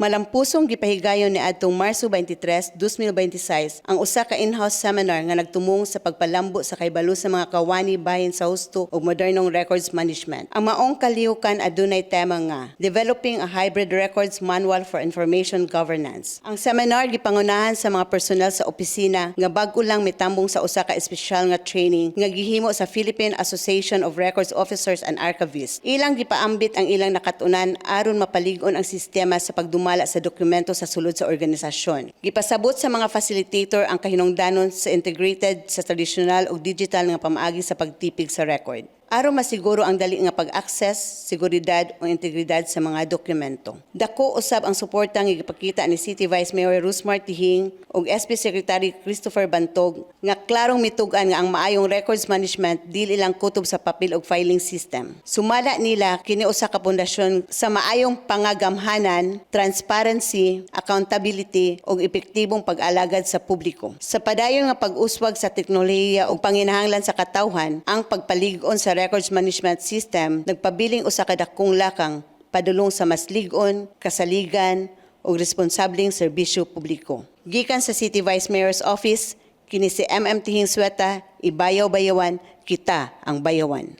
Malampusong gipahigayon ni adtong Marso 23, 2026 ang usa ka in-house seminar nga nagtumong sa pagpalambo sa kahibalo sa mga kawani bahin sa husto ug modernong records management. Ang maong kalihukan adunay tema nga Developing a Hybrid Records Manual for Information Governance. Ang seminar gipangunahan sa mga personel sa opisina nga bag-o lang mitambong sa usa ka espesyal nga training nga gihimo sa Philippine Association of Records Officers and Archivists. Ilang gipaambit ang ilang nakatunan aron mapalig-on ang sistema sa pagdumala sa dokumento sa sulod sa organisasyon. Gipasabot sa mga facilitator ang kahinungdanon sa integrated sa tradisyonal ug digital nga pamaagi sa pagtipig sa record, aron masiguro ang dali nga pag-access, seguridad o integridad sa mga dokumento. Dako usab ang suporta nga gipakita ni City Vice Mayor Rusmar Tihing ug SP Secretary Christopher Bantog nga klarong mitugan nga ang maayong records management dili lang kutob sa papel ug filing system. Sumala nila kini usa ka pundasyon sa maayong pangagamhanan, transparency, accountability ug epektibong pag-alagad sa publiko. Sa padayon nga pag-uswag sa teknolohiya ug panginahanglan sa katawhan, ang pagpalig-on sa records management system nagpabiling usa ka dakong lakang padulong sa mas lig-on, kasaligan ug responsableng serbisyo publiko. Gikan sa City Vice Mayor's Office, kini si MM Tihing Sueta, Ibayaw Bayawan, kita ang bayawan.